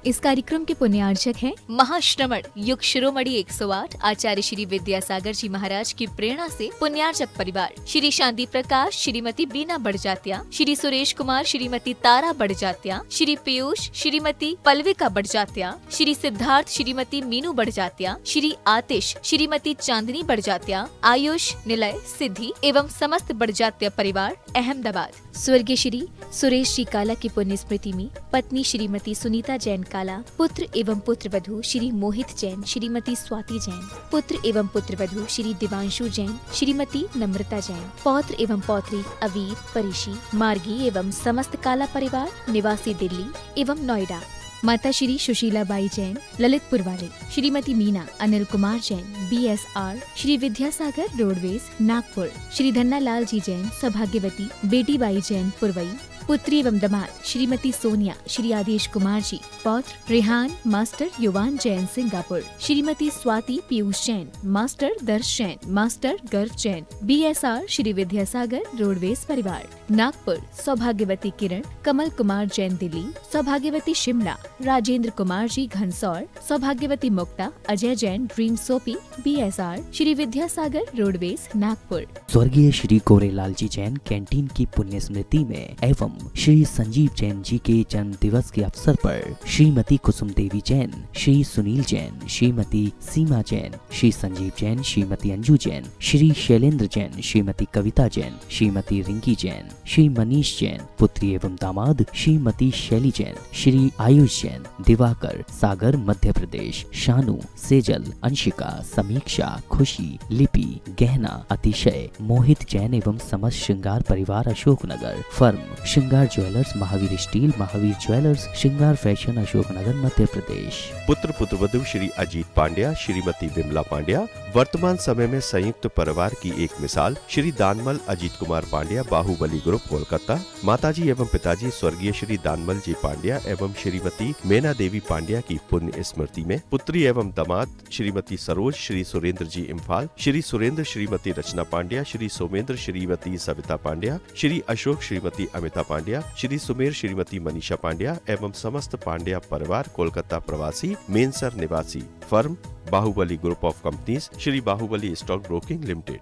इस कार्यक्रम के पुण्यार्चक हैं महाश्रमण युग शिरोमणि 108 आचार्य श्री विद्यासागर जी महाराज की प्रेरणा से पुण्यार्चक परिवार श्री शांति प्रकाश, श्रीमती बीना बड़जात्या, श्री सुरेश कुमार, श्रीमती तारा बड़जात्या, श्री पीयूष, श्रीमती पल्विका बड़जात्या, श्री सिद्धार्थ, श्रीमती मीनू बड़जात्या, श्री आतिश, श्रीमती चांदनी बड़जात्या, आयुष, निलय, सिद्धि एवं समस्त बड़जात्या परिवार अहमदाबाद। स्वर्गीय श्री सुरेश जी काला की पुण्य स्मृति में पत्नी श्रीमती सुनीता जैन काला, पुत्र एवं पुत्र वधू श्री मोहित जैन, श्रीमती स्वाति जैन, पुत्र एवं पुत्र वधू श्री दिवांशु जैन, श्रीमती नम्रता जैन, पौत्र एवं पौत्री अवीर, परिशी, मार्गी एवं समस्त काला परिवार निवासी दिल्ली एवं नोएडा। माता श्री सुशीला बाई जैन, ललितपुर वाले, श्रीमती मीना अनिल कुमार जैन, BSR, श्री विद्यासागर रोडवेज नागपुर, श्री धन्ना लाल जी जैन सौभाग्यवती, बेटी बाई जैन पुरवई, पुत्री एवं दामाद श्रीमती सोनिया, श्री आदेश कुमार जी, पौत्र रेहान मास्टर युवान जैन सिंगापुर, श्रीमती स्वाति पीयूष जैन, मास्टर दर्श जैन, मास्टर गर्व जैन, BSR, श्री विद्यासागर रोडवेज परिवार नागपुर, सौभाग्यवती किरण, कमल कुमार जैन दिल्ली, सौभाग्यवती शिमला, राजेंद्र कुमार जी घनसौर, सौभाग्यवती Mukta, Ajay Jain dream soapy, BSR, Shri Vidyasagar roadways Nagpur. स्वर्गीय श्री कोरेलाल जी जैन कैंटीन की पुण्य स्मृति में एवं श्री संजीव जैन जी के जन्म दिवस के अवसर पर श्रीमती कुसुम देवी जैन, श्री सुनील जैन, श्रीमती सीमा जैन, श्री संजीव जैन, श्रीमती अंजू जैन, श्री शैलेंद्र जैन, श्रीमती कविता जैन, श्रीमती रिंकी जैन, श्री मनीष जैन, पुत्री एवं दामाद श्रीमती शैली जैन, श्री आयुष जैन, दिवाकर, सागर मध्य प्रदेश, शानू, सेजल, अंशिका, समीक्षा, खुशी, लिपि, गहना, अतिशय, मोहित जैन एवं समस्त श्रृंगार परिवार अशोकनगर, फर्म श्रृंगार jewellers, Mahavir steel, Mahavir jewellers, श्रृंगार फैशन अशोकनगर मध्य प्रदेश। पुत्र पुत्रवधू श्री अजीत पांड्या, श्रीमती विमला पांड्या, वर्तमान समय में संयुक्त परिवार की एक मिसाल श्री दानमल अजीत कुमार पांड्या, बाहुबली ग्रुप कोलकाता। माताजी एवं पिताजी स्वर्गीय श्री दानमल जी पांड्या एवं श्रीमती मेना देवी पांड्या की पुण्य स्मृति में पुत्री एवं दामाद श्रीमती सरोज, श्री सुरेंद्र जी इम्फाल, श्री सुरेंद्र श्रीमती रचना पांड्या, श्री सोमेंद्र श्रीमती सविता पांड्या, श्री अशोक श्रीमती अमिता पांड्या, श्री सुमेर श्रीमती मनीषा पांड्या एवं समस्त पांड्या परिवार कोलकाता प्रवासी, मेनसर निवासी, firm Bahubali group of companies, Shri Bahubali stock broking limited.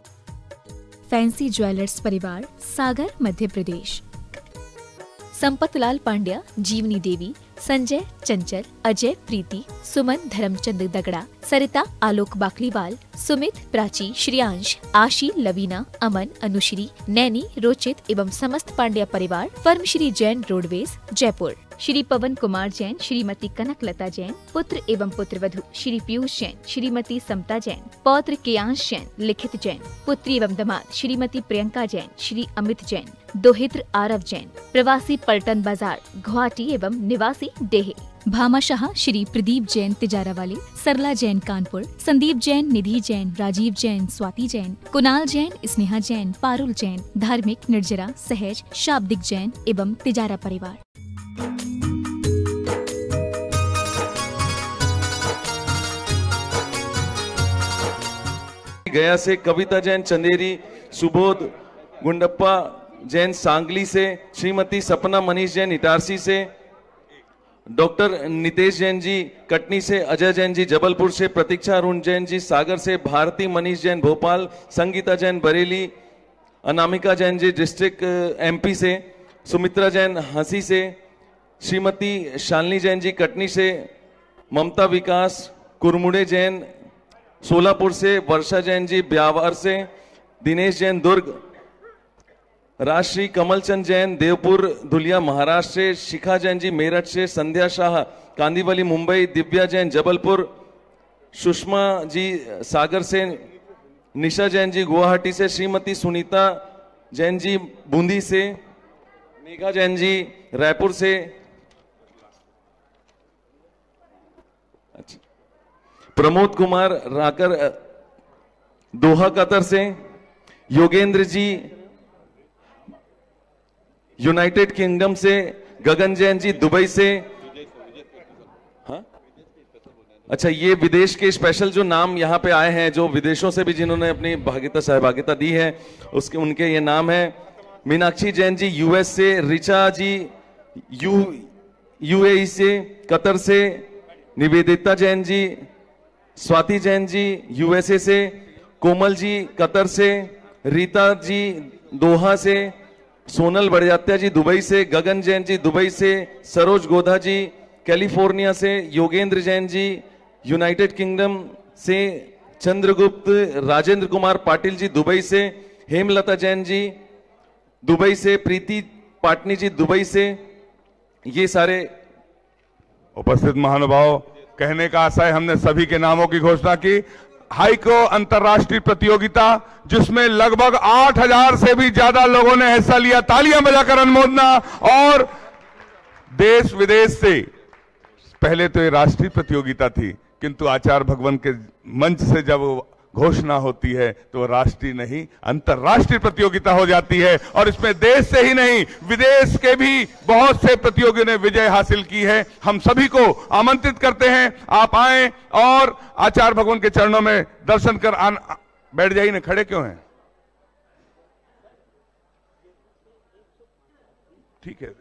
Fancy jewellers परिवार सागर मध्य प्रदेश। संपतलाल पांड्या, जीवनी देवी, संजय चंचल, अजय प्रीति, सुमन धर्मचंद दगड़ा, सरिता आलोक बाकलीवाल, सुमित प्राची, श्रियांश, आशी, लवीना, अमन, अनुश्री, नैनी, रोचित एवं समस्त पांड्या परिवार, फर्म श्री जैन रोडवेज जयपुर। श्री पवन कुमार जैन, श्रीमती कनकलता जैन, पुत्र एवं पुत्र वधू श्री पीयूष जैन, श्रीमती समता जैन, पौत्र केयांश जैन, लिखित जैन, पुत्री एवं दामाद श्रीमती प्रियंका जैन, श्री अमित जैन, दोहित्र आरव जैन, प्रवासी पलटन बाजार गुवाहाटी एवं निवासी डेहे। भामाशाह श्री प्रदीप जैन तिजारा वाले, सरला जैन कानपुर, संदीप जैन, निधि जैन, राजीव जैन, स्वाति जैन, कुणाल जैन, स्नेहा जैन, पारुल जैन, धार्मिक, निर्जरा, सहज, शाब्दिक जैन एवं तिजारा परिवार। गया से कविता जैन चंदेरी, सुबोध गुंडप्पा जैन सांगली से, श्रीमती सपना मनीष जैन इटारसी से, डॉक्टर नितेश जैन जी कटनी से, अजय जैन जी जबलपुर से, प्रतीक्षा अरुण जैन जी सागर से, भारती मनीष जैन भोपाल, संगीता जैन बरेली, अनामिका जैन जी डिस्ट्रिक्ट MP से, सुमित्रा जैन हंसी से, श्रीमती शालिनी जैन जी कटनी से, ममता विकास कुरमुड़े जैन सोलापुर से, वर्षा जैन जी ब्यावर से, दिनेश जैन दुर्ग, राजश्री कमलचंद जैन देवपुर धुलिया महाराष्ट्र से, शिखा जैन जी मेरठ से, संध्या शाह कांदीवली मुंबई, दिव्या जैन जबलपुर, सुषमा जी सागर से, निशा जैन जी गुवाहाटी से, श्रीमती सुनीता जैन जी बूंदी से, मेघा जैन जी रायपुर से, प्रमोद कुमार राकर दोहा कतर से, योगेंद्र जी यूनाइटेड किंगडम से, गगन जैन जी दुबई से। हाँ अच्छा, ये विदेश के स्पेशल जो नाम यहाँ पे आए हैं, जो विदेशों से भी जिन्होंने अपनी सहभागिता दी है, उसके उनके ये नाम है। मीनाक्षी जैन जी US से, रिचा जी यूएई से, कतर से निवेदिता जैन जी, स्वाति जैन जी यूएसए से, कोमल जी कतर से, रीता जी दोहा से, सोनल बड़जात्या जी दुबई से, गगन जैन जी दुबई से, सरोज गोधा जी कैलिफोर्निया से, योगेंद्र जैन जी यूनाइटेड किंगडम से, चंद्रगुप्त राजेंद्र कुमार पाटिल जी दुबई से, हेमलता जैन जी दुबई से, प्रीति पाटनी जी दुबई से, ये सारे उपस्थित महानुभाव। कहने का आशय, हमने सभी के नामों की घोषणा की। हाइको अंतर्राष्ट्रीय प्रतियोगिता जिसमें लगभग 8000 से भी ज्यादा लोगों ने हिस्सा लिया, तालियां बजाकर अनुमोदना। और देश विदेश से, पहले तो ये राष्ट्रीय प्रतियोगिता थी, किंतु आचार्य भगवान के मंच से जब घोषणा होती है तो राष्ट्रीय नहीं अंतर्राष्ट्रीय प्रतियोगिता हो जाती है। और इसमें देश से ही नहीं विदेश के भी बहुत से प्रतियोगियों ने विजय हासिल की है। हम सभी को आमंत्रित करते हैं, आप आएं और आचार्य भगवान के चरणों में दर्शन कर बैठ जाइए। खड़े क्यों हैं? ठीक है।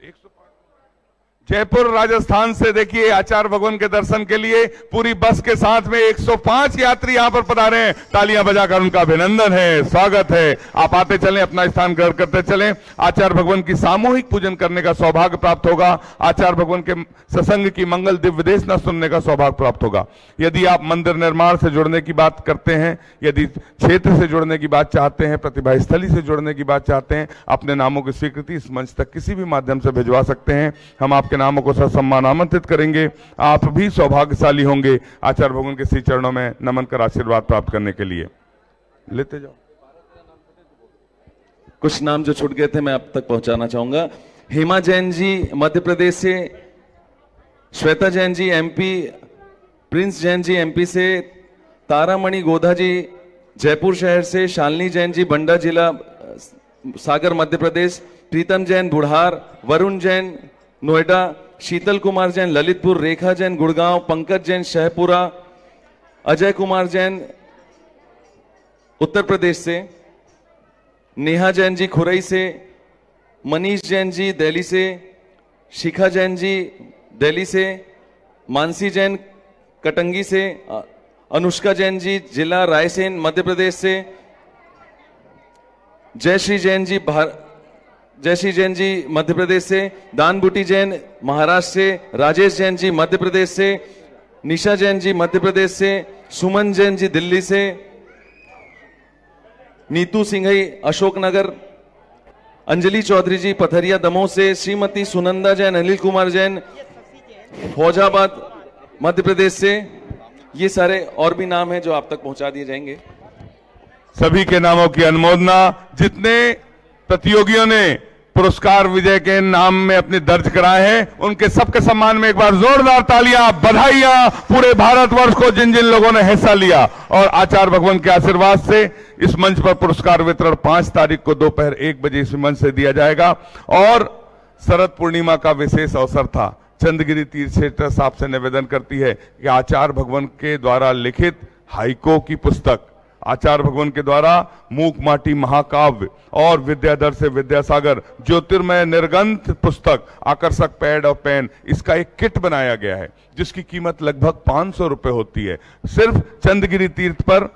जयपुर राजस्थान से देखिए आचार्य भगवान के दर्शन के लिए पूरी बस के साथ में 105 यात्री यहां पर पधारे हैं। तालियां बजाकर उनका अभिनंदन है, स्वागत है। आप आते चलें, अपना स्थान ग्रहण करते चलें। आचार्य भगवान की सामूहिक पूजन करने का सौभाग्य प्राप्त होगा। आचार्य भगवान के सत्संग की मंगल दिव्य देश न सुनने का सौभाग्य प्राप्त होगा। यदि आप मंदिर निर्माण से जुड़ने की बात करते हैं, यदि क्षेत्र से जुड़ने की बात चाहते हैं, प्रतिभा स्थली से जुड़ने की बात चाहते हैं, अपने नामों की स्वीकृति इस मंच तक किसी भी माध्यम से भिजवा सकते हैं। हम आपके नामों को ससम्मान आमंत्रित करेंगे। आप भी सौभाग्यशाली होंगे आचार्य भगवान के श्री चरणों में नमन कर आशीर्वाद प्राप्त करने के लिए। लेते जाओ। कुछ नाम जो छूट गए थे मैं आप तक पहुंचाना चाहूंगा। हेमा जैन जी मध्य प्रदेश से, Shweta Jain ji MP, Prince Jain ji MP से, तारामणि गोधा जी जयपुर शहर से, शालिनी जैन जी बंडा जिला सागर मध्य प्रदेश, प्रीतम जैन बुढ़ार, वरुण जैन नोएडा, शीतल कुमार जैन ललितपुर, रेखा जैन गुड़गांव, पंकज जैन शहपुरा, अजय कुमार जैन उत्तर प्रदेश से, नेहा जैन जी खुरई से, मनीष जैन जी दिल्ली से, शिखा जैन जी दिल्ली से, मानसी जैन कटंगी से, अनुष्का जैन जी जिला रायसेन मध्य प्रदेश से, जयश्री जैन जी मध्य प्रदेश से, दानबुटी जैन महाराष्ट्र से, राजेश जैन जी मध्य प्रदेश से, निशा जैन जी मध्य प्रदेश से, सुमन जैन जी दिल्ली से, नीतू सिंघई अशोकनगर, अंजलि चौधरी जी पथरिया दमोह से, श्रीमती सुनंदा जैन, अनिल कुमार जैन फौजाबाद मध्य प्रदेश से। ये सारे और भी नाम हैं जो आप तक पहुंचा दिए जाएंगे। सभी के नामों की अनुमोदना। जितने प्रतियोगियों ने पुरस्कार विजय के नाम में अपने दर्ज कराए हैं उनके सबके सम्मान में एक बार जोरदार तालियां, बधाइयां पूरे भारतवर्ष को, जिन जिन लोगों ने हिस्सा लिया। और आचार्य भगवान के आशीर्वाद से इस मंच पर पुरस्कार वितरण 5 तारीख को दोपहर 1 बजे इस मंच से दिया जाएगा। और शरद पूर्णिमा का विशेष अवसर था। चंदगिरी तीर्थ क्षेत्र साहब से निवेदन करती है कि आचार्य भगवान के द्वारा लिखित हाइको की पुस्तक, आचार्य भगवान के द्वारा मूक माटी महाकाव्य और विद्याधर से विद्यासागर ज्योतिर्मय निर्गंथ पुस्तक, आकर्षक पैड और पेन, इसका एक किट बनाया गया है जिसकी कीमत लगभग 500 रुपए होती है। सिर्फ चंदगिरी तीर्थ पर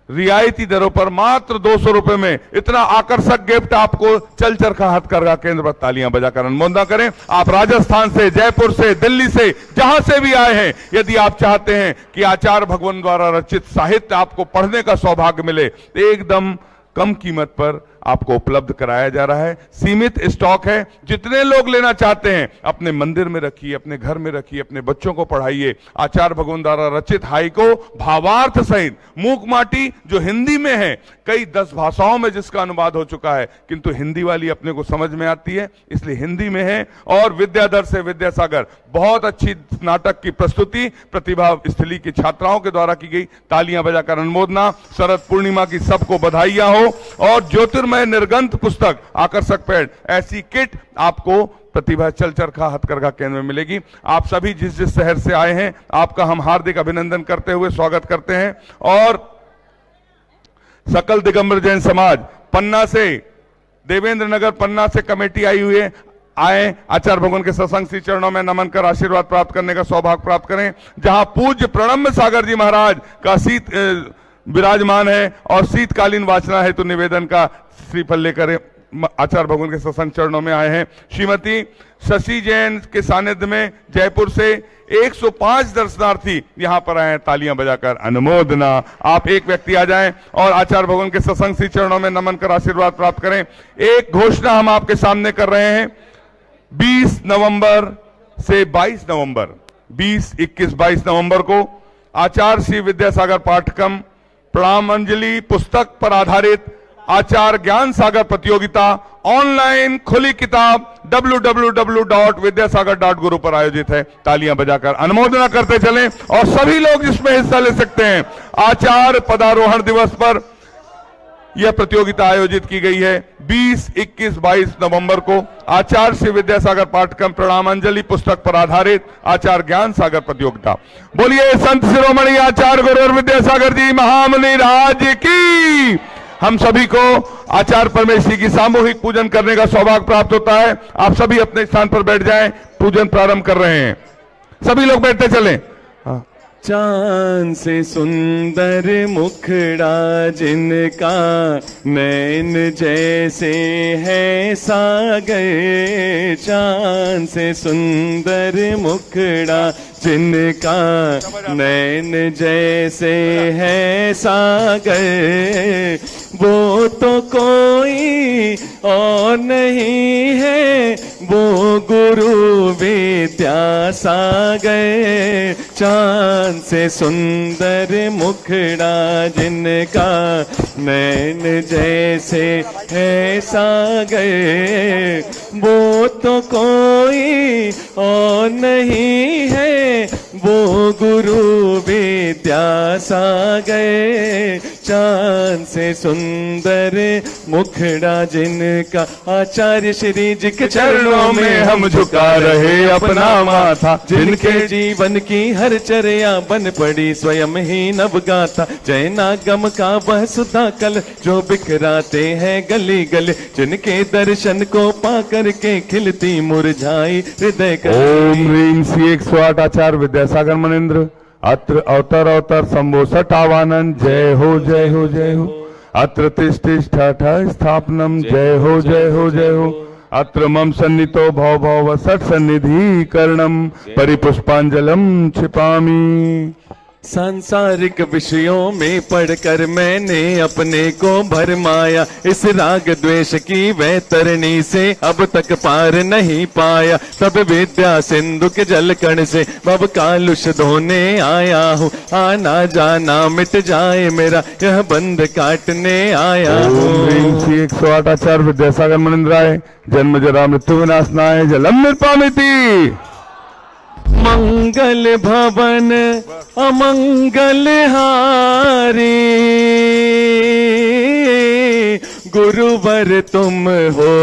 रियायती दरों पर मात्र 200 रुपए में इतना आकर्षक गिफ्ट आपको चल चरखा हथकरघा केंद्र पर। तालियां बजाकर अनुमोदन करें। आप राजस्थान से, जयपुर से, दिल्ली से, जहां से भी आए हैं, यदि आप चाहते हैं कि आचार्य भगवान द्वारा रचित साहित्य आपको पढ़ने का सौभाग्य मिले, तो एकदम कम कीमत पर आपको उपलब्ध कराया जा रहा है। सीमित स्टॉक है। जितने लोग लेना चाहते हैं अपने मंदिर में रखिए, अपने घर में रखिए, अपने बच्चों को पढ़ाइए। आचार्य भगवान द्वारा रचित हाइको भावार्थ सहित मूक माटी जो हिंदी में है, कई 10 भाषाओं में जिसका अनुवाद हो चुका है, किंतु हिंदी वाली अपने को समझ में आती है इसलिए हिंदी में है। और विद्याधर से विद्यासागर बहुत अच्छी नाटक की प्रस्तुति प्रतिभा स्थली की छात्राओं के द्वारा की गई। तालियां बजाकर अनुमोदना। शरद पूर्णिमा की सबको बधाइयां हो। और ज्योतिर्मय निर्गंथ पुस्तक, आकर्षक पैड, ऐसी किट आपको प्रतिभा चल चरखा हथकरघा केंद्र में मिलेगी। आप सभी जिस जिस शहर से आए हैं आपका हम हार्दिक अभिनंदन करते हुए स्वागत करते हैं। और सकल दिगंबर जैन समाज पन्ना से, देवेंद्र नगर पन्ना से कमेटी आई हुई है। आए, आचार्य भगवान के सत्संग श्री चरणों में नमन कर आशीर्वाद प्राप्त करने का सौभाग्य प्राप्त करें। जहां पूज्य प्रणम्य सागर जी महाराज का शीत विराजमान है और शीतकालीन वाचना है तो निवेदन का श्रीफल लेकर आचार्य भगवान के सत्संग चरणों में आए हैं। श्रीमती शशि जैन के सानिध्य में जयपुर से 105 दर्शनार्थी यहां पर आए हैं, तालियां बजाकर अनुमोदना। आप एक व्यक्ति आ जाएं और आचार्य भगवान के सत्संग श्री चरणों में नमन कर आशीर्वाद प्राप्त करें। एक घोषणा हम आपके सामने कर रहे हैं। 20 नवंबर से 22 नवंबर 20, 21, 22 नवंबर को आचार्य श्री विद्यासागर पाठकम प्रणाम अंजलि पुस्तक पर आधारित आचार्य ज्ञान सागर प्रतियोगिता ऑनलाइन खुली किताब www.vidyasagar.guru पर आयोजित है। तालियां बजाकर अनुमोदना करते चलें और सभी लोग इसमें हिस्सा ले सकते हैं। आचार्य पदारोहण दिवस पर यह प्रतियोगिता आयोजित की गई है। 20, 21, 22 नवंबर को आचार्य श्री विद्यासागर पाठकम प्रणाम अंजलि पुस्तक पर आधारित आचार्य ज्ञान सागर प्रतियोगिता। बोलिए संत शिरोमणि आचार्य गुरु विद्यासागर जी महामुनि राज की। हम सभी को आचार्य परमेश्वरी की सामूहिक पूजन करने का सौभाग्य प्राप्त होता है। आप सभी अपने स्थान पर बैठ जाएं, पूजन प्रारंभ कर रहे हैं। सभी लोग बैठते चलें। चांद से सुंदर मुखड़ा जिनका नैन जैसे है सागर, चांद से सुंदर मुखड़ा जिनका नैन जैसे है सागर, वो तो कोई और नहीं है वो गुरु विद्यासागर। चांद से सुंदर मुखड़ा जिनका नैन जैसे है सागर, वो तो कोई और नहीं है वो गुरु विद्यासागर। चांद से सुंदर मुखड़ा जिनका, आचार्य श्री जी के चरणों में हम झुका रहे अपना माथा, जिनके जीवन की हर चर्या बन पड़ी स्वयं ही नवगाथा। जैनागम का वह सुधा कल जो बिखराते हैं गली गली, जिनके दर्शन को पा करके खिलती मुरझाई हृदय। ओम ह्रीं श्री 108 आचार्य विद्यासागर मनेन्द्र अत्र अवतर अवतर शंभो सटावानंद। जय हो जय हो जय हो। अत्र तिष्ठ स्थापनम। जय हो जय हो जय हो। अत्र मम सन्नितो भव भव सट सन्निधि करणम परिपुष्पांजलम छिपामी। सांसारिक विषयों में पढ़कर मैंने अपने को भरमाया, इस राग द्वेष की वह तरणी से अब तक पार नहीं पाया। तब विद्या सिंधु के जल कण से भव कालुष धोने आया हूँ, आना जाना मिट जाए मेरा यह बंध काटने आया हूँ। 108 आचार्य विद्यासागर मनेन्द्राय जन्म जरा मृत्यु विनाशनाय जलम निर्पामिति। मंगल भवन अमंगल हारी, गुरुवर तुम हो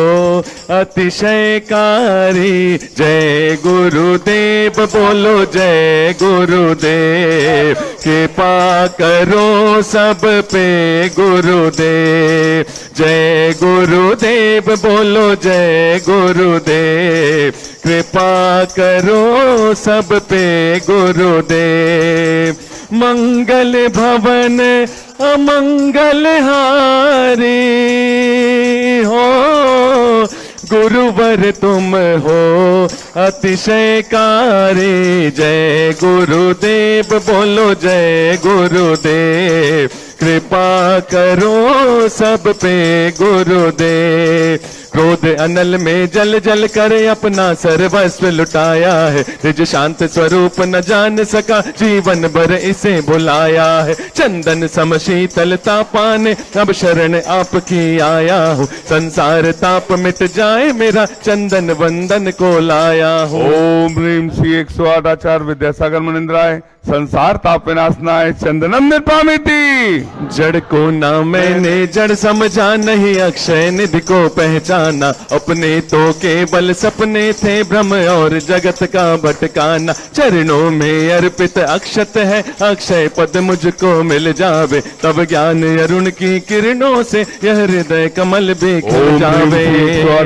अतिशयकारी। जय गुरुदेव बोलो जय गुरुदेव, कृपा करो सब पे गुरुदेव। जय गुरुदेव बोलो जय गुरुदेव, कृपा करो सब पे गुरुदेव। मंगल भवन अमंगल हारी हो, गुरुवर तुम हो अतिशयकारी। जय गुरुदेव बोलो जय गुरुदेव, कृपा करो सब पे गुरुदेव। क्रोध अनल में जल जल कर अपना सर्वस्व लुटाया है, निज शांत स्वरूप न जान सका जीवन भर इसे भुलाया है। चंदन सम शीतलता पाने अब शरण आपकी आया हूँ, संसार ताप मिट जाए मेरा चंदन वंदन को लाया हूँ। ओम ह्रीं श्री 108 आचार्य विद्यासागर मनेन्द्राय संसार ताप विनाशनाय चंदनम निर्पामिति। जड़ को ना मैंने जड़ समझा, नहीं अक्षय निधि को पहचान जाना, अपने तो केवल सपने थे भ्रम और जगत का भटकाना। चरणों में अर्पित अक्षत है, अक्षय पद मुझको मिल जावे, तब ज्ञान अरुण की किरणों से यह हृदय कमल भी खिल जावे।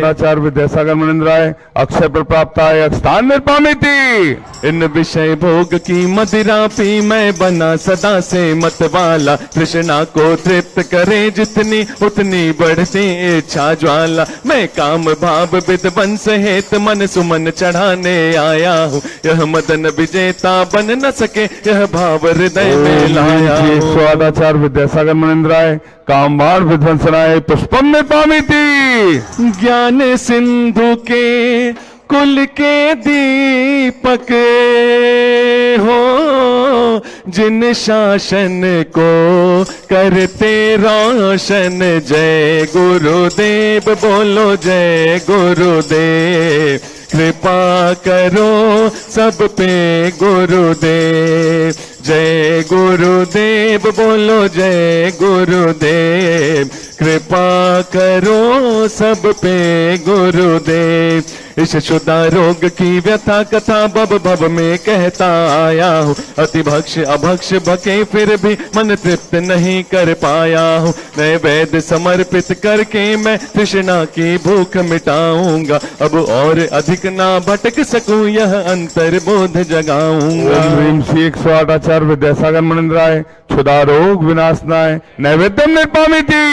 आचार्य विद्यासागर मनिंद्र राय अक्षय पर प्राप्त आय स्थान निर्पामिति। इन विषय भोग की मदिरा पी मैं बना सदा से मत वाला, तृष्णा को तृप्त करे जितनी उतनी बढ़ती इच्छा ज्वाला। मैं काम भाव विध्वंस हेत मन सुमन चढ़ाने आया हूँ, यह मदन विजेता बन न सके यह भाव हृदय में लाया। स्वादाचार्य विद्यासागर मनिंद्र राय कामवान विध्वंसनाय पुष्पम निर्पामिति। ज्ञान सिंधु के कुल के दीपक हो, जिन शासन को करते रोशन। जय गुरुदेव बोलो जय गुरुदेव, कृपा करो सब पे गुरुदेव। जय गुरुदेव बोलो जय गुरुदेव, कृपा करो सब पे गुरुदेव। इस शुदा रोग की व्यथा कथा बब भव में कहता आया हूँ, अति भक्ष अभक्ष भके फिर भी मन तृप्त नहीं कर पाया हूँ। नए वेद समर्पित करके मैं तृष्णा की भूख मिटाऊंगा, अब और अधिक ना भटक सकूं यह अंतर बोध जगाऊंगा। आचार्य विद्यासागर मनिंद्र राय क्षुधा रोग विनाशनाय नैवेद्यम निर्पामिति।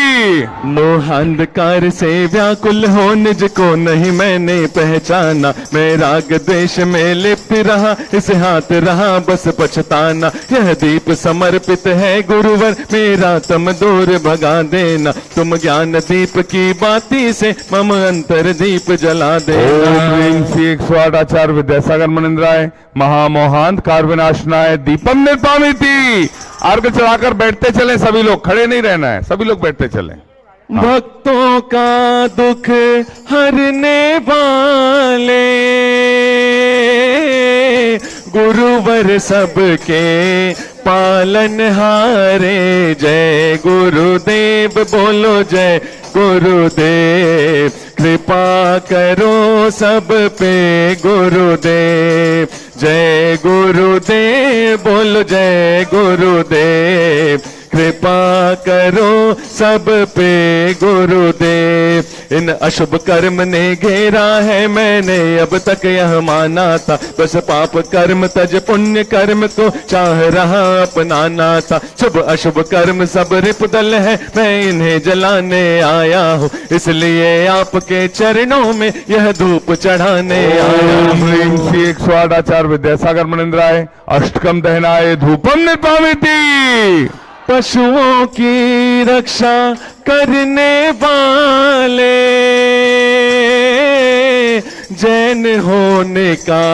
मोहांधकार से व्याकुल हो निज को नहीं मैंने पहचाना, मैं राग द्वेष में लिप्त रहा इस हाथ रहा बस पछताना। यह दीप समर्पित है गुरुवर मेरा तम दूर भगा देना, तुम ज्ञान दीप की बाती से मम अंतर दीप जला देना। आचार्य विद्यासागर मनिंद्र राय महामोहांधकार विनाशनाय दीपम निर्पामिति। अर्घ चढ़ाकर बैठते चले सभी लोग, खड़े नहीं रहना है, सभी लोग बैठते चले। भक्तों का दुख हरने वाले गुरुवर सबके पालन हारे। जय गुरुदेव बोलो जय गुरुदेव, कृपा करो सब पे गुरुदेव। जय गुरुदेव बोलो जय गुरुदेव, कृपा करो सब पे गुरुदेव। इन अशुभ कर्म ने घेरा है मैंने अब तक यह माना था, बस पाप कर्म तज पुण्य कर्म को चाह रहा अपनाना था। शुभ अशुभ कर्म सब रिपुदल है मैं इन्हें जलाने आया हूँ, इसलिए आपके चरणों में यह धूप चढ़ाने आया हूँ। आचार्य विद्यासागर मनिंद्र राय अष्टकम दहनाय धूपम निर्पामिति। पशुओं की रक्षा करने वाले जैन होने का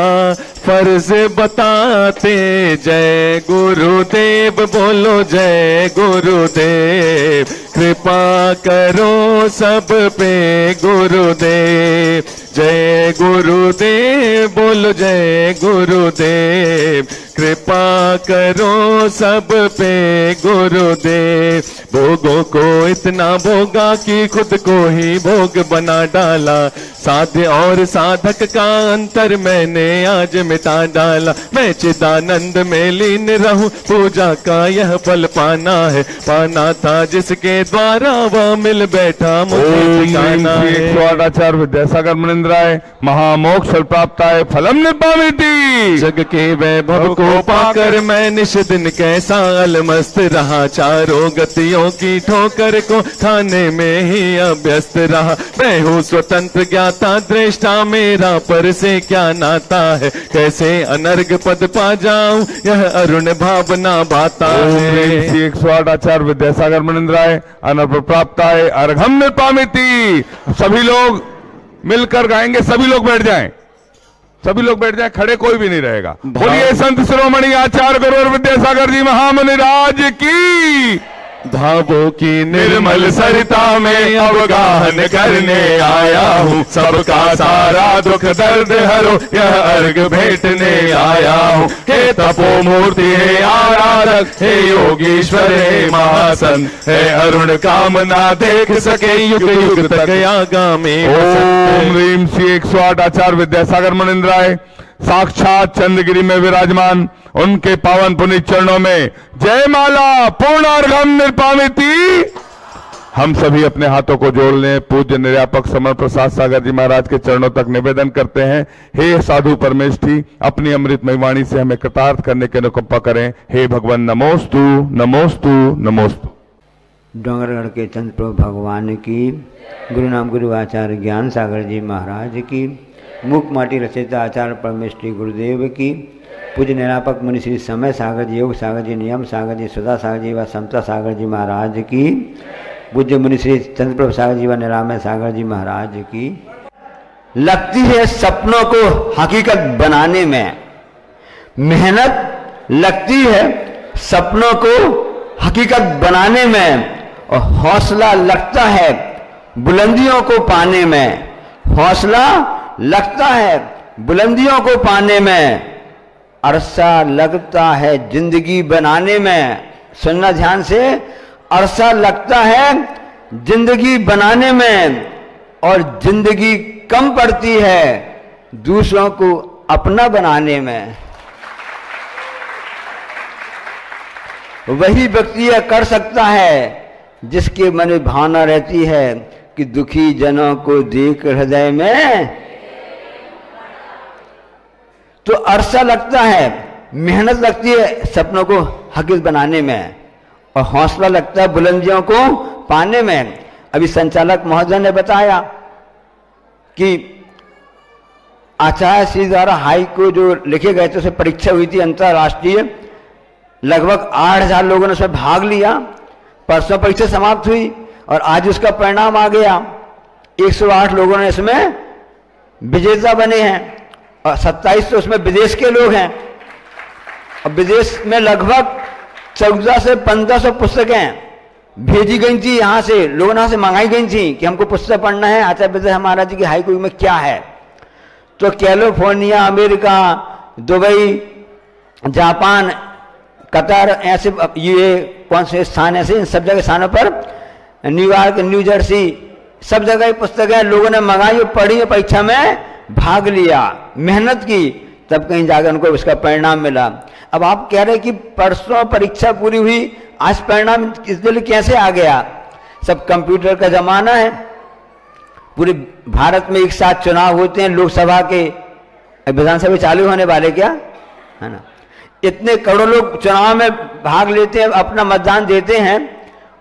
फर्ज बताते। जय गुरुदेव बोलो जय गुरुदेव, कृपा करो सब पे गुरुदेव। जय गुरुदेव बोलो जय गुरुदेव, कृपा करो सब पे गुरुदेव। भोगों को इतना भोगा कि खुद को ही भोग बना डाला, साध्य और साधक का अंतर मैंने आज मिटा डाला। मैं चिदानंद में लीन रहूं, पूजा का यह फल पाना है, पाना था जिसके द्वारा वह मिल बैठा मुझे ठिकाना है। आचार्य विद्यासागर मनिंद्र राय महामोक्ष फल प्राप्त है फलम निर्पामिति। जग के वैभव को पाकर मैं निश दिन कैसा अलमस्त रहा, चारों गतियों की ठोकर को खाने में ही अभ्यस्त रहा। मैं हूँ स्वतंत्र ज्ञाता दृष्टा, मेरा पर से क्या नाता है, कैसे अनर्घ पद पा जाऊं यह अरुण भावना बाता है। आचार्य विद्यासागर मनिंद्र राय अनर्घ प्राप्त है अर्घम निर्पामिति। सभी लोग मिलकर गाएंगे, सभी लोग बैठ जाएं, सभी लोग बैठ जाएं, खड़े कोई भी नहीं रहेगा। बोलिए संत शिरोमणि आचार्य गुरुवर विद्यासागर जी महामुनि राज की। भावों की निर्मल सरिता में अवगाहन करने आया हूँ। सबका सारा दुख दर्द हरो यह अर्घ भेंटने आया हूँ। हे तपोमूर्ति हे आराधक हे योगीश्वर हे महासंत हे अरुण कामना देख सके युग युग तक आगामी। ओम ह्रीम श्री 108 आचार्य विद्यासागर मुनिंद्राय साक्षात चंद्रगिरी में विराजमान उनके पावन पुनीत चरणों में जय माला पूर्णार्घम निर्पामिति। हम सभी अपने हाथों को जोड़ लें। पूज्य निर्यापक समर प्रसाद सागर जी महाराज के चरणों तक निवेदन करते हैं, हे साधु परमेष्ठी अपनी अमृतमय वाणी से हमें कृतार्थ करने की अनुकंपा करें। हे भगवान नमोस्तु नमोस्तु नमोस्तु। डोंगरगढ़ के चंद्र प्रभु भगवान की, गुरु नाम गुरु आचार्य ज्ञान सागर जी महाराज की, मूक माटी रचयिता आचार्य परमेष्ठी गुरुदेव की, पूज्य निरापक मुनि श्री समय सागर जी, योग सागर जी, नियम सागर जी, सुधा सागर जी व समता सागर जी महाराज की, पूज्य मुनि श्री चंद्र प्रभु सागर जी व निरामय सागर जी महाराज की। लगती है सपनों को हकीकत बनाने में मेहनत, लगती है सपनों को हकीकत बनाने में, और हौसला लगता है बुलंदियों को पाने में, हौसला लगता है बुलंदियों को पाने में, अरसा लगता है जिंदगी बनाने में। सुनना ध्यान से, अरसा लगता है जिंदगी बनाने में, और जिंदगी कम पड़ती है दूसरों को अपना बनाने में। वही व्यक्ति यह कर सकता है जिसके मन में भावना रहती है कि दुखी जनों को देख हृदय में। तो अरसा लगता है, मेहनत लगती है सपनों को हकीकत बनाने में, और हौसला लगता है बुलंदियों को पाने में। अभी संचालक महोदय ने बताया कि आचार्य श्री द्वारा हाई को जो लिखे गए थे उसमें परीक्षा हुई थी अंतर्राष्ट्रीय, लगभग 8,000 लोगों ने उसमें भाग लिया। परसों परीक्षा समाप्त हुई और आज उसका परिणाम आ गया। 108 लोगों ने इसमें विजेता बने हैं, और 27 तो उसमें विदेश के लोग हैं। और विदेश में लगभग 14 से 1500 पुस्तकें भेजी गई थी, यहाँ से लोगों ने यहाँ से मंगाई गई थी कि हमको पुस्तक पढ़ना है आचार्य विद्या महाराज जी की हाई कोर्ट में क्या है। तो California, America, Dubai, Japan, Qatar, ऐसे ये कौन से स्थान ऐसे, इन सब जगह स्थानों पर, न्यूयॉर्क, न्यू जर्सी, सब जगह पुस्तकें लोगों ने मंगाई और पढ़ी, परीक्षा में भाग लिया, मेहनत की, तब कहीं जाकर उनको उसका परिणाम मिला। अब आप कह रहे कि परसों परीक्षा पूरी हुई, आज परिणाम इसलिए कैसे आ गया? सब कंप्यूटर का जमाना है। पूरे भारत में एक साथ चुनाव होते हैं लोकसभा के, विधानसभा चालू होने वाले क्या है ना, इतने करोड़ों लोग चुनाव में भाग लेते हैं, अपना मतदान देते हैं,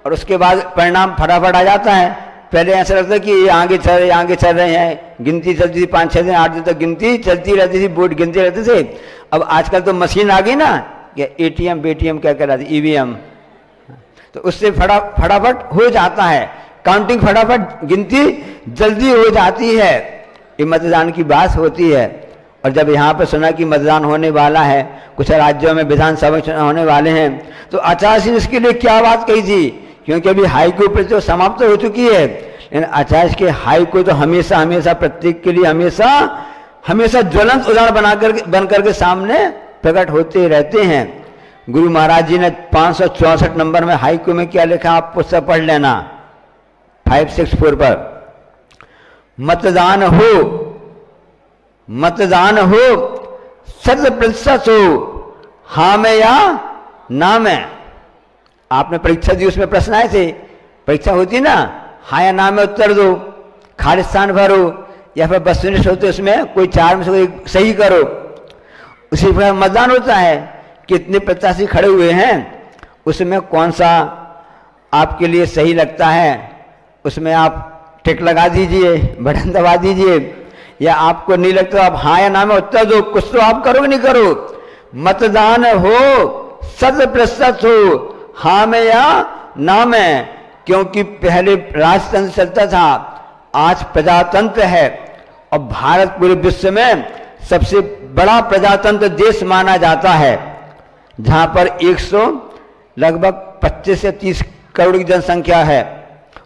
और उसके बाद परिणाम फटाफट आ जाता है। पहले ऐसा लगता है कि ये आगे चल रहे हैं, गिनती चलती थी 5-6 दिन 8 दिन तक गिनती चलती रहती थी, वोट गिनते रहते थे। अब आजकल तो मशीन आ गई ना, क्या एटीएम बेटीएम क्या कहलाती, ईवीएम, तो उससे फटाफट हो जाता है, काउंटिंग फटाफट, गिनती जल्दी हो जाती है। ये मतदान की बात होती है। और जब यहाँ पर सुना कि मतदान होने वाला है, कुछ राज्यों में विधानसभा चुनाव होने वाले हैं, तो आचार्य श्री इसके लिए क्या बात कही थी? क्योंकि अभी हाई कोर्ट पर तो समाप्त हो चुकी है, लेकिन आचार्य के हाई कोर्ट तो हमेशा हमेशा प्रत्येक के लिए हमेशा हमेशा ज्वलंत उदाहरण बन करके सामने प्रकट होते रहते हैं। गुरु महाराज जी ने 564 नंबर में हाई कोर्ट में क्या लिखा, आप पुस्तक पढ़ लेना, 564 पर, मतदान हो 100% हो, हाँ में या ना में। आपने परीक्षा दी, उसमें प्रश्न आए थे, परीक्षा होती ना, हाँ या ना में उत्तर दो, खाली स्थान भरो, या फिर वस्तुनिष्ठ होते उसमें कोई 4 में से कोई सही करो। उसी प्रकार मतदान होता है, कितने प्रत्याशी खड़े हुए हैं, उसमें कौन सा आपके लिए सही लगता है, उसमें आप टिक लगा दीजिए, बटन दबा दीजिए, या आपको नहीं लगता आप हाँ या ना में उत्तर दो, कुछ तो आप करो कि नहीं करो। मतदान हो 100% हो, हाँ में या ना में, क्योंकि पहले राजतंत्र चलता था, आज प्रजातंत्र है, और भारत पूरे विश्व में सबसे बड़ा प्रजातंत्र देश माना जाता है, जहां पर लगभग 25 से 30 करोड़ की जनसंख्या है,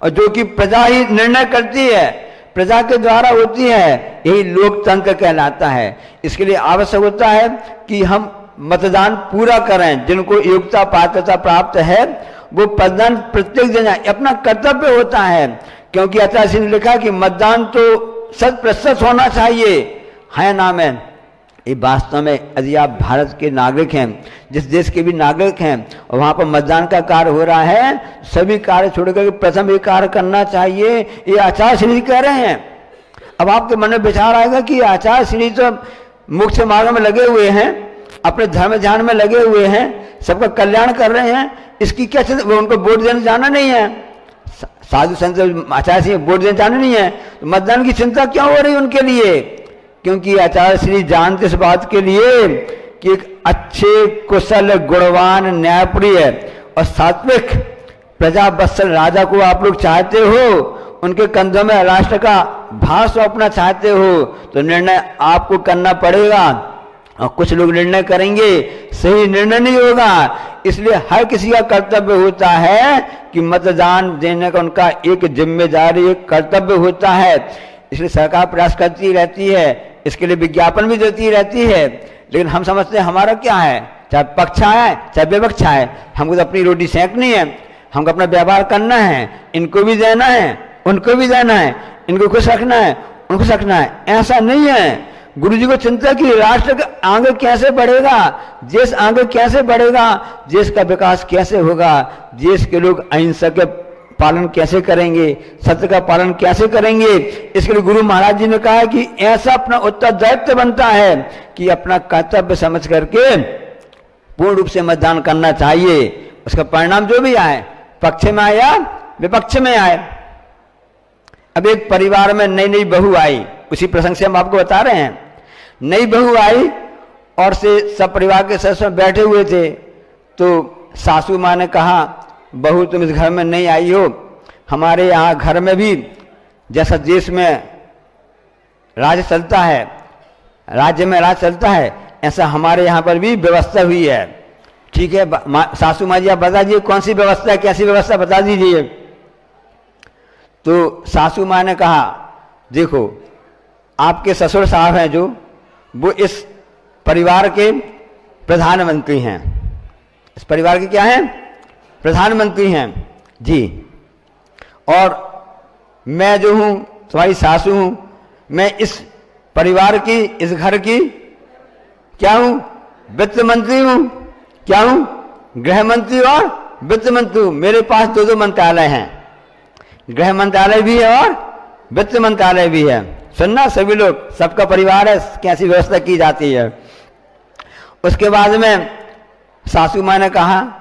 और जो कि प्रजा ही निर्णय करती है, प्रजा के द्वारा होती है, यही लोकतंत्र कहलाता है। इसके लिए आवश्यक होता है कि हम मतदान पूरा करें। जिनको योग्यता पात्रता प्राप्त है वो मतदान प्रत्येक दिन अपना कर्तव्य होता है, क्योंकि आचार्य श्री ने लिखा कि मतदान तो 100% होना चाहिए, है ना। में ये वास्तव में यदि आप भारत के नागरिक हैं, जिस देश के भी नागरिक हैं, और वहाँ पर मतदान का कार्य हो रहा है, सभी कार्य छोड़कर प्रथम ये कार्य करना चाहिए, ये आचार्य श्री कह रहे हैं। अब आपके मन में विचार आएगा कि आचार्य श्री तो मुख्य मार्ग में लगे हुए हैं, अपने धर्म ध्यान में लगे हुए हैं, सबका कल्याण कर रहे हैं, इसकी क्या चिंता, वो उनको वोट देने जाना नहीं है, साधु संत आचार्य श्री वोट देने जाना नहीं है, तो मतदान की चिंता क्या हो रही है उनके लिए? क्योंकि आचार्य श्री जानते इस बात के लिए कि एक अच्छे कुशल गुणवान न्यायप्रिय और सात्विक प्रजा वत्सल राजा को आप लोग चाहते हो, उनके कंधों में राष्ट्र का भार सौंपना चाहते हो, तो निर्णय आपको करना पड़ेगा। और कुछ लोग निर्णय करेंगे, सही निर्णय नहीं होगा। इसलिए हर किसी का कर्तव्य होता है कि मतदान देने का उनका एक जिम्मेदारी, एक कर्तव्य होता है। इसलिए सरकार प्रयास करती रहती है, इसके लिए विज्ञापन भी देती रहती है, लेकिन हम समझते हैं हमारा क्या है, चाहे पक्ष आए चाहे विपक्ष आए, हमको तो अपनी रोटी सेंकनी है, हमको अपना व्यवहार करना है, इनको भी देना है, उनको भी देना है, इनको खुश रखना है, उनको खुश रखना है। ऐसा नहीं है। गुरु जी को चिंता की राष्ट्र का आगे कैसे बढ़ेगा, देश आगे कैसे बढ़ेगा, देश का विकास कैसे होगा, देश के लोग अहिंसा के पालन कैसे करेंगे, सत्य का पालन कैसे करेंगे। इसके लिए गुरु महाराज जी ने कहा कि ऐसा अपना उत्तरदायित्व बनता है कि अपना कर्तव्य समझ करके पूर्ण रूप से मतदान करना चाहिए। उसका परिणाम जो भी आए, पक्ष में आए या विपक्ष में आए। अब एक परिवार में नई नई बहू आई, उसी प्रसंग से हम आपको बता रहे हैं। नई बहू आई और से सब परिवार के सदस्य बैठे हुए थे, तो सासू माँ ने कहा, बहू तुम इस घर में नहीं आई हो, हमारे यहाँ घर में भी जैसा देश में राज्य चलता है, राज्य में राज चलता है, ऐसा हमारे यहाँ पर भी व्यवस्था हुई है। ठीक है सासू माँ जी, आप बता दीजिए कौन सी व्यवस्था है, कैसी व्यवस्था बता दीजिए। तो सासू माँ ने कहा, देखो आपके ससुर साहब हैं जो, वो इस परिवार के प्रधानमंत्री हैं। इस परिवार के क्या हैं? प्रधानमंत्री हैं जी। और मैं जो हूं तुम्हारी सासू हूं, मैं इस परिवार की, इस घर की क्या हूं? वित्त मंत्री हूं। क्या हूं? गृह मंत्री और वित्त मंत्री हूं। मेरे पास दो मंत्रालय हैं, गृह मंत्रालय भी है और वित्त मंत्रालय भी है। सुनना सभी लोग, सबका परिवार है, कैसी व्यवस्था की जाती है। उसके बाद में सासू माँ ने कहा,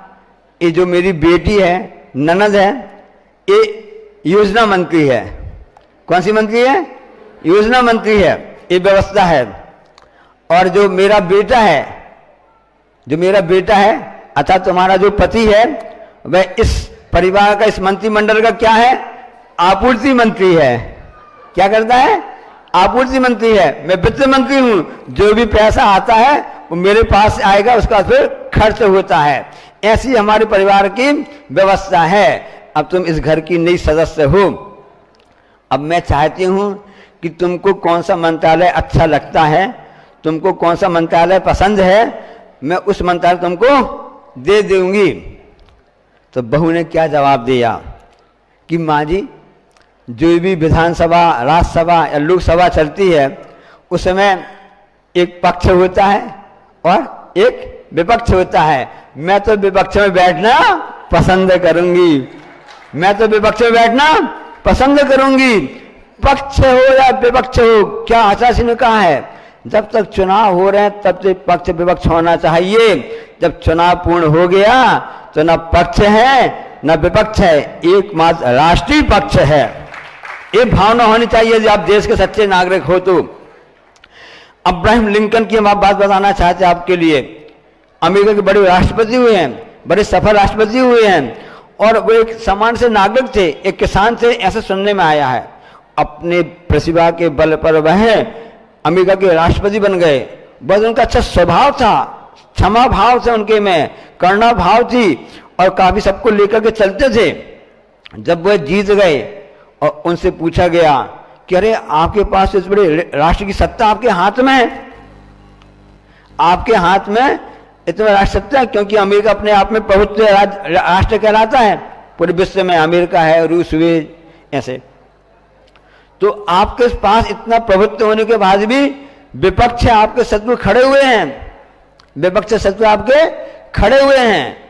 ये जो मेरी बेटी है, ननद है, ये योजना मंत्री है। कौन सी मंत्री है? योजना मंत्री है, ये व्यवस्था है। और जो मेरा बेटा है, अर्थात तुम्हारा जो पति है, वह इस परिवार का, इस मंत्रिमंडल का क्या है? आपूर्ति मंत्री है। क्या करता है? आपूर्ति मंत्री है। मैं वित्त मंत्री हूं, जो भी पैसा आता है वो मेरे पास आएगा, उसका फिर खर्च होता है। ऐसी हमारे परिवार की व्यवस्था है। अब तुम इस घर की नई सदस्य हो। अब मैं चाहती हूं कि तुमको कौन सा मंत्रालय अच्छा लगता है, तुमको कौन सा मंत्रालय पसंद है, मैं उस मंत्रालय तुमको दे दूंगी। तो बहू ने क्या जवाब दिया कि माँ जी, जो भी विधानसभा, राज्यसभा या लोकसभा चलती है, उसमें एक पक्ष होता है और एक विपक्ष होता है। मैं तो विपक्ष में बैठना पसंद करूंगी। मैं तो विपक्ष में बैठना पसंद करूंगी। पक्ष हो या विपक्ष हो, क्या आचार्य ने कहा है, जब तक चुनाव हो रहे हैं तब तक पक्ष विपक्ष होना चाहिए। जब चुनाव पूर्ण हो गया तो न पक्ष है न विपक्ष है, एकमात्र राष्ट्रीय पक्ष है। ये भावना होनी चाहिए यदि आप देश के सच्चे नागरिक हो तो। अब्राहम लिंकन की हम आप बात बताना चाहते हैं आपके लिए। अमेरिका के बड़े राष्ट्रपति हुए हैं, बड़े सफल राष्ट्रपति हुए हैं, और वो एक सामान्य से नागरिक थे, एक किसान थे, ऐसे सुनने में आया है। अपने प्रतिभा के बल पर वह अमेरिका के राष्ट्रपति बन गए। बस उनका अच्छा स्वभाव था, क्षमा भाव थे उनके में, करुणा भाव थी, और काफी सबको लेकर के चलते थे। जब वह जीत गए और उनसे पूछा गया कि अरे आपके पास इस बड़े राष्ट्र की सत्ता आपके हाथ में है, आपके हाथ में इतना राष्ट्र सत्ता है, क्योंकि अमेरिका अपने आप में प्रभुत्व राष्ट्र कहलाता है, पूरे विश्व में अमेरिका है, रूस हुए ऐसे। तो आपके पास इतना प्रभुत्व होने के बाद भी विपक्ष आपके शत्रु खड़े हुए हैं, विपक्ष शत्रु आपके खड़े हुए हैं।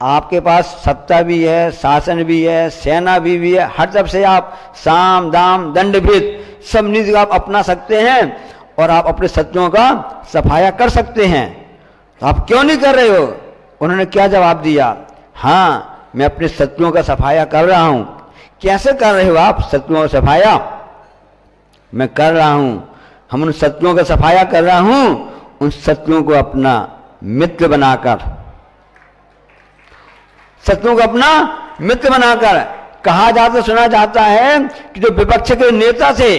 आपके पास सत्ता भी है, शासन भी है, सेना भी है, हर तरफ से आप साम दाम दंड भेद सब नीति आप अपना सकते हैं और आप अपने शत्रुओं का सफाया कर सकते हैं। तो आप क्यों नहीं कर रहे हो? उन्होंने क्या जवाब दिया? हाँ, मैं अपने शत्रुओं का सफाया कर रहा हूं। कैसे कर रहे हो आप शत्रुओं का सफाया? मैं कर रहा हूं, हम उन शत्रुओं का सफाया कर रहा हूं, उन शत्रुओं को अपना मित्र बनाकर, शत्रुओं को अपना मित्र बनाकर। कहा जाता सुना जाता है कि जो विपक्ष के नेता थे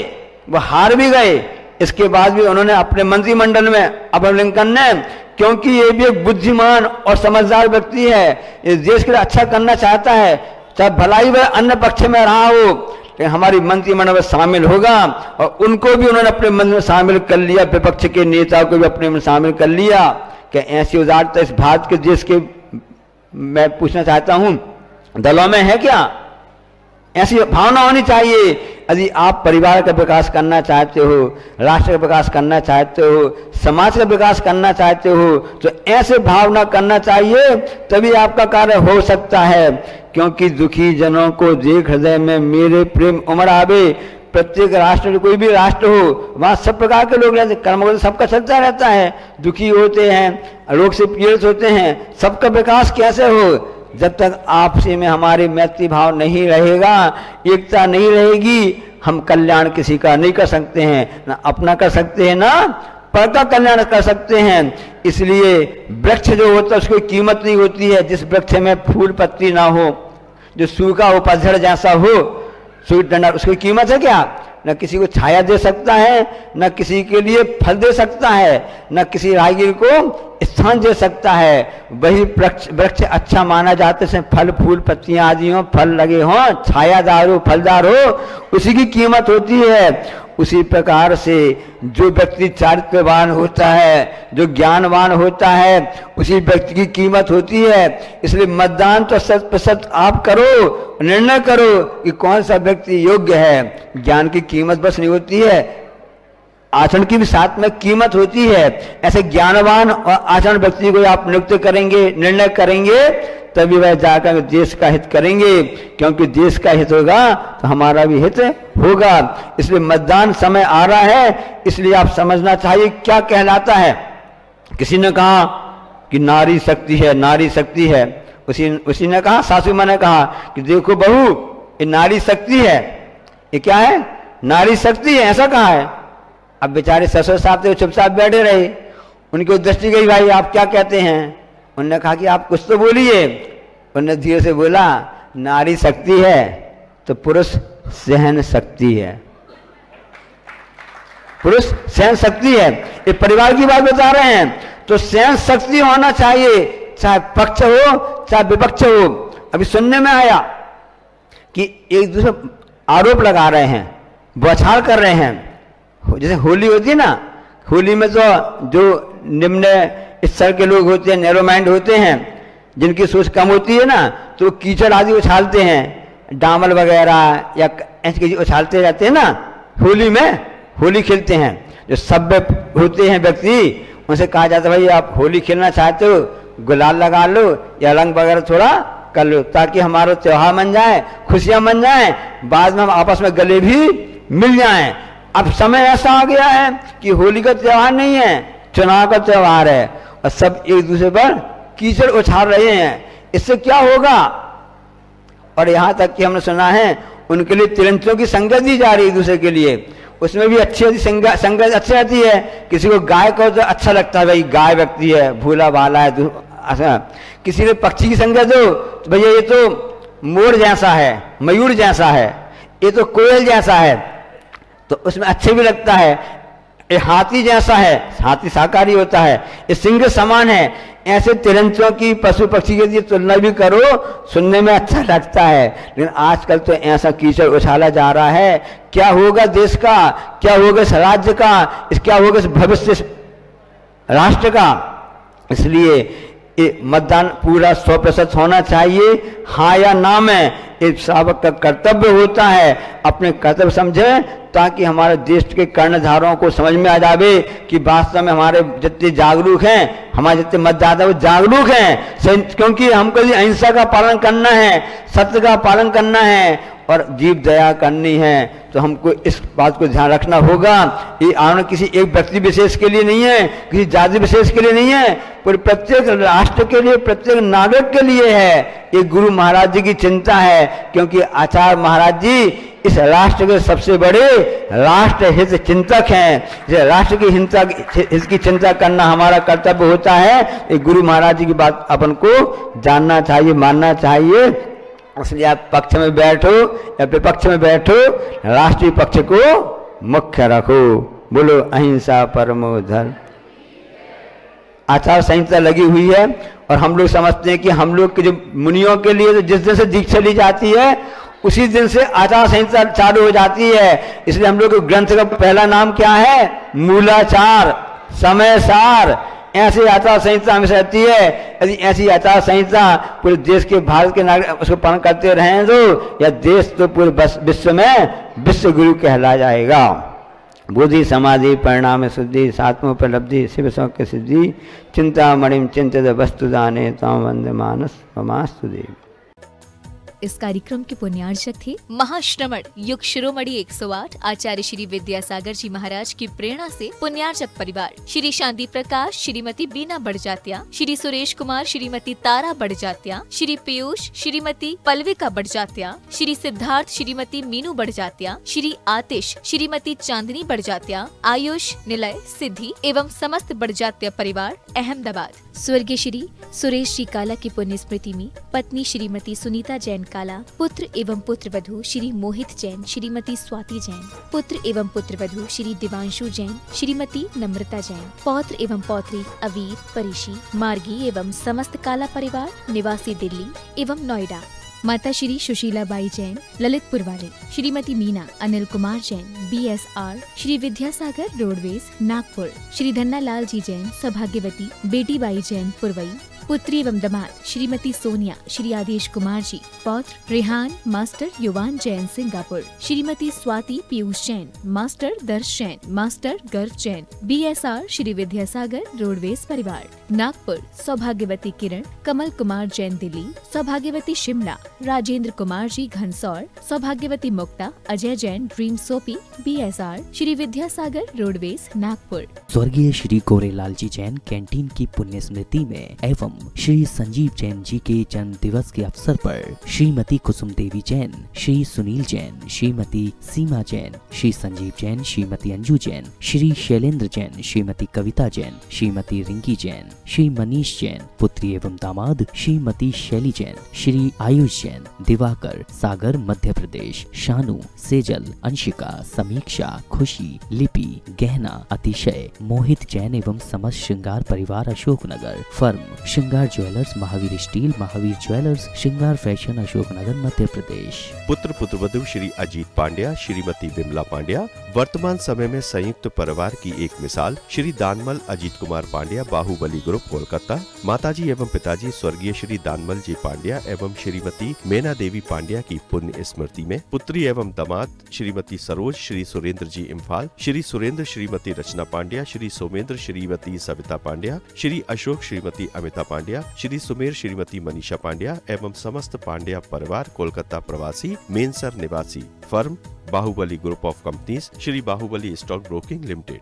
वो हार भी गए, इसके बाद भी उन्होंने अपने मंत्रिमंडल में अब्राहम लिंकन ने, क्योंकि ये भी एक बुद्धिमान और समझदार व्यक्ति है, इस देश के लिए अच्छा करना चाहता है, चाहे भलाई वह अन्य पक्ष में रहा हो, लेकिन हमारी मंत्रिमंडल में शामिल होगा। और उनको भी उन्होंने अपने मंत्रिमंडल में शामिल कर लिया, विपक्ष के नेता को भी अपने में शामिल कर लिया। क्या ऐसी उदारता इस भारत के देश के, मैं पूछना चाहता हूं, दलों में है क्या? ऐसी भावना होनी चाहिए। यदि आप परिवार का विकास करना चाहते हो, राष्ट्र का विकास करना चाहते हो, समाज का विकास करना चाहते हो, तो ऐसे भावना करना चाहिए, तभी आपका कार्य हो सकता है। क्योंकि दुखी जनों को देख हृदय में मेरे प्रेम उमड़ आवे। प्रत्येक राष्ट्र, कोई भी राष्ट्र हो, वहां सब प्रकार के लोग रहते, कर्म सबका चलता रहता है, दुखी होते हैं, रोग से पीड़ित होते हैं, सबका विकास कैसे हो? जब तक आपसी में हमारी मैत्री भाव नहीं रहेगा, एकता नहीं रहेगी, हम कल्याण किसी का नहीं कर सकते हैं, ना अपना कर सकते हैं, ना पर का कल्याण कर सकते हैं। इसलिए वृक्ष जो होता है उसकी कीमत नहीं होती है जिस वृक्ष में फूल पत्ती ना हो, जो सूखा हो, पतझड़ जैसा हो, सूख डंडा, उसकी कीमत है क्या? न किसी को छाया दे सकता है, न किसी के लिए फल दे सकता है, न किसी राहगीर को स्थान दे सकता है। वही वृक्ष अच्छा माना जाता है, फल फूल पत्तियां आदि हो, फल लगे हों, छायादार हो, फलदार हो, उसी की कीमत होती है। उसी प्रकार से जो व्यक्ति चारित्रवान होता है, जो ज्ञानवान होता है, उसी व्यक्ति की कीमत होती है। इसलिए मतदान तो 100% आप करो, निर्णय करो कि कौन सा व्यक्ति योग्य है। ज्ञान की कीमत बस नहीं होती है, आचरण की भी साथ में कीमत होती है। ऐसे ज्ञानवान और आचरण व्यक्ति को आप नियुक्त करेंगे, निर्णय करेंगे, तभी वह जाकर देश का हित करेंगे। क्योंकि देश का हित होगा तो हमारा भी हित होगा। इसलिए मतदान समय आ रहा है, इसलिए आप समझना चाहिए क्या कहलाता है। किसी ने कहा कि नारी शक्ति है, नारी शक्ति है। उसी ने कहा, सासू माँ ने कहा कि देखो बहू, ये नारी शक्ति है। ये क्या है? नारी शक्ति है, ऐसा कहा है। अब बेचारे ससुर साहब थे, चुपचाप बैठे रहे। उनकी दृष्टि गई, भाई आप क्या कहते हैं? उन्होंने कहा कि आप कुछ तो बोलिए। उन्होंने धीरे से बोला, नारी शक्ति है तो पुरुष सहन शक्ति है, पुरुष सहन शक्ति है। ये परिवार की बात बता रहे हैं, तो सहन शक्ति होना चाहिए, चाहे पक्ष हो चाहे विपक्ष हो। अभी सुनने में आया कि एक दूसरे आरोप लगा रहे हैं, बौछार कर रहे हैं। जैसे होली होती है ना, होली में तो जो निम्न स्तर के लोग होते हैं, नैरो माइंड होते हैं, जिनकी सोच कम होती है ना, तो कीचड़ आदि उछालते हैं, डामल वगैरह या ऐसे उछालते रहते हैं ना। होली में होली खेलते हैं। जो सभ्य होते हैं व्यक्ति, उनसे कहा जाता है भाई आप होली खेलना चाहते हो, गुलाल लगा लो या रंग वगैरह थोड़ा कर लो, ताकि हमारा त्योहार बन जाए, खुशियां बन जाए, बाद में हम आपस में गले भी मिल जाएं। अब समय ऐसा आ गया है कि होली का त्योहार नहीं है, चुनाव का त्योहार है, और सब एक दूसरे पर कीचड़ उछाल रहे हैं। इससे क्या होगा? और यहां तक कि हमने सुना है उनके लिए तिरंचों की संगत दी जा रही है एक दूसरे के लिए। उसमें भी अच्छी संगत अच्छी रहती है। किसी को गाय को तो अच्छा लगता है, भाई गाय व्यक्ति है, भूला भाला है। किसी ने पक्षी की संगत हो तो भैया ये तो मोर जैसा है, मयूर जैसा है, ये तो कोयल जैसा है, तो उसमें अच्छे भी लगता है। ये हाथी जैसा है, हाथी शाकाहारी होता है, ये सिंह समान है। ऐसे तिरंचों की पशु पक्षी के लिए तुलना भी करो, सुनने में अच्छा लगता है, लेकिन आजकल तो ऐसा कीचड़ उछाला जा रहा है, क्या होगा देश का, क्या होगा इस राज्य का, क्या होगा इस भविष्य राष्ट्र का। इसलिए ये मतदान पूरा 100% होना चाहिए, हाँ या ना में। एक श्रावक का कर्तव्य होता है, अपने कर्तव्य समझे, ताकि हमारे देश के कर्णधारों को समझ में आ जावे कि वास्तव में हमारे जितने जागरूक हैं, हमारे जितने मतदाता वो जागरूक हैं, क्योंकि हमको ये अहिंसा का पालन करना है, सत्य का पालन करना है और जीव दया करनी है। तो हमको इस बात को ध्यान रखना होगा। ये आंदोलन किसी एक व्यक्ति विशेष के लिए नहीं है, किसी जाति विशेष के लिए नहीं है, पूरे प्रत्येक राष्ट्र के लिए, प्रत्येक नागरिक के लिए है। ये गुरु महाराज जी की चिंता है, क्योंकि आचार्य महाराज जी इस राष्ट्र के सबसे बड़े राष्ट्र हित चिंतक हैं। राष्ट्र की हित की चिंता करना हमारा कर्तव्य होता है। ये गुरु महाराज जी की बात अपन को जानना चाहिए, मानना चाहिए। इसलिए आप पक्ष में बैठो या विपक्ष में बैठो, राष्ट्रीय पक्ष को मुख्य रखो। बोलो अहिंसा परमो धर्म। आचार संहिता लगी हुई है और हम लोग समझते हैं कि हम लोग के जो मुनियों के लिए तो जिस दिन से दीक्षा ली जाती है उसी दिन से आचार संहिता चालू हो जाती है। इसलिए हम लोग ग्रंथ का पहला नाम क्या है? मूलाचार, समय सार। ऐसी आचार संहिता हमेशा रहती है। यदि ऐसी आचार संहिता पूरे देश के, भारत के नागरिक उसको पालन करते रहें तो यह देश तो पूरे विश्व में विश्व गुरु कहला जाएगा। बुद्धि समाधि परिणाम शुद्धि सात्मोपलब्धि शिव सौख्य सिद्धि चिंता मणिम चिंतित वस्तुदाने तम वंदे मानस ममास्तु देवी। इस कार्यक्रम के पुण्यार्चक थे महाश्रमण युग शिरोमणि 108 आचार्य श्री विद्यासागर जी महाराज की प्रेरणा से पुण्यार्चक परिवार श्री शांति प्रकाश, श्रीमती बीना बड़जात्या, श्री सुरेश कुमार, श्रीमती तारा बड़जात्या, श्री पीयूष, श्रीमती पल्विका बड़जात्या, श्री सिद्धार्थ, श्रीमती मीनू बड़जात्या, श्री आतिश, श्रीमती चांदनी बड़जात्या, आयुष, निलय, सिद्धि एवं समस्त बड़जात्या परिवार अहमदाबाद। स्वर्गीय श्री सुरेश जी काला की पुण्य स्मृति में पत्नी श्रीमती सुनीता जैन काला, पुत्र एवं पुत्र वधू श्री मोहित जैन, श्रीमती स्वाति जैन, पुत्र एवं पुत्र वधू श्री दिवांशु जैन, श्रीमती नम्रता जैन, पौत्र एवं पौत्री अवीर, परिशी, मार्गी एवं समस्त काला परिवार निवासी दिल्ली एवं नोएडा। माता श्री सुशीला बाई जैन ललितपुर वाले, श्रीमती मीना अनिल कुमार जैन BSR, श्री विद्यासागर रोडवेज नागपुर, श्री धन्ना लाल जी जैन सौभाग्यवती, बेटी बाई जैन पुरवई, पुत्री एवं दामाद श्रीमती सोनिया, श्री आदेश कुमार जी, पौत्र रेहान मास्टर युवान जैन सिंगापुर, श्रीमती स्वाति पीयूष जैन, मास्टर दर्श जैन, मास्टर गर्व जैन BSR, श्री विद्यासागर रोडवेज परिवार नागपुर, सौभाग्यवती किरण, कमल कुमार जैन दिल्ली, सौभाग्यवती शिमला, राजेंद्र कुमार जी घनसौर, सौभाग्यवती Mukta, Ajay Jain dream soapy BSR, Shri Vidyasagar roadways Nagpur. स्वर्गीय श्री गोरेलाल जी जैन कैंटीन की पुण्य स्मृति में एवं श्री संजीव जैन जी के जन्म दिवस के अवसर पर श्रीमती कुसुम देवी जैन, श्री सुनील जैन, श्रीमती सीमा जैन, श्री संजीव जैन, श्रीमती अंजू जैन, श्री शैलेंद्र जैन, श्रीमती कविता जैन, श्रीमती रिंकी जैन, श्री मनीष जैन, पुत्री एवं दामाद श्रीमती शैली जैन, श्री आयुष जैन, दिवाकर, सागर मध्य प्रदेश, शानू, सेजल, अंशिका, समीक्षा, खुशी, लिपि, गहना, अतिशय, मोहित जैन एवं समस्त श्रृंगार परिवार अशोकनगर, फर्म श्रृंगार jewellers, Mahavir steel, Mahavir jewellers, श्रृंगार फैशन अशोकनगर मध्य प्रदेश। पुत्र पुत्रवधू श्री अजीत पांड्या, श्रीमती विमला पांड्या वर्तमान समय में संयुक्त परिवार की एक मिसाल श्री दानमल अजीत कुमार पांड्या, बाहुबली ग्रुप कोलकाता। माताजी एवं पिताजी स्वर्गीय श्री दानमल जी पांड्या एवं श्रीमती मेना देवी पांड्या की पुण्य स्मृति में पुत्री एवं दामाद श्रीमती सरोज, श्री सुरेंद्र जी इम्फाल, श्री सुरेंद्र श्रीमती रचना पांड्या, श्री सोमेंद्र श्रीमती सविता पांड्या, श्री अशोक श्रीमती अमिता पांड्या, श्री सुमेर श्रीमती मनीषा पांड्या एवं समस्त पांड्या परिवार कोलकाता प्रवासी, मेनसर निवासी, firm Bahubali group of companies, Shri Bahubali stock broking limited.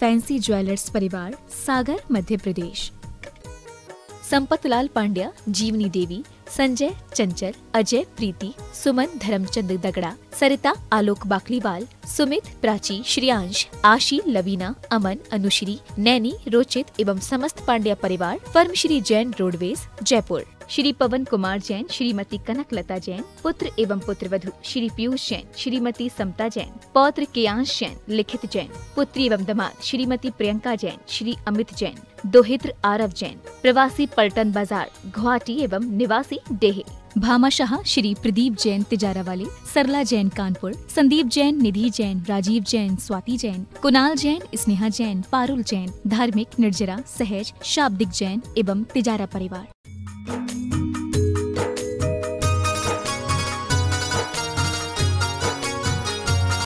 Fancy jewellers परिवार सागर मध्य प्रदेश। संपतलाल पांड्या, जीवनी देवी, संजय चंचल, अजय प्रीति, सुमन धर्मचंद दगड़ा, सरिता आलोक बाकलीवाल, सुमित प्राची, श्रेयांश, आशी, लवीना, अमन, अनुश्री, नैनी, रोचित एवं समस्त पांड्या परिवार, फर्म श्री जैन रोडवेज जयपुर। श्री पवन कुमार जैन, श्रीमती कनकलता जैन, पुत्र एवं पुत्रवधू श्री पीयूष जैन, श्रीमती समता जैन, पौत्र केयांश जैन, लिखित जैन, पुत्री एवं दामाद श्रीमती प्रियंका जैन, श्री अमित जैन, दोहित्र आरव जैन, प्रवासी पलटन बाजार गुवाहाटी एवं निवासी डेहे। भामाशाह श्री प्रदीप जैन तिजारा वाले, सरला जैन कानपुर, संदीप जैन, निधि जैन, राजीव जैन, स्वाति जैन, कुणाल जैन, स्नेहा जैन, पारुल जैन, धार्मिक निर्जरा, सहज, शाब्दिक जैन एवं तिजारा परिवार।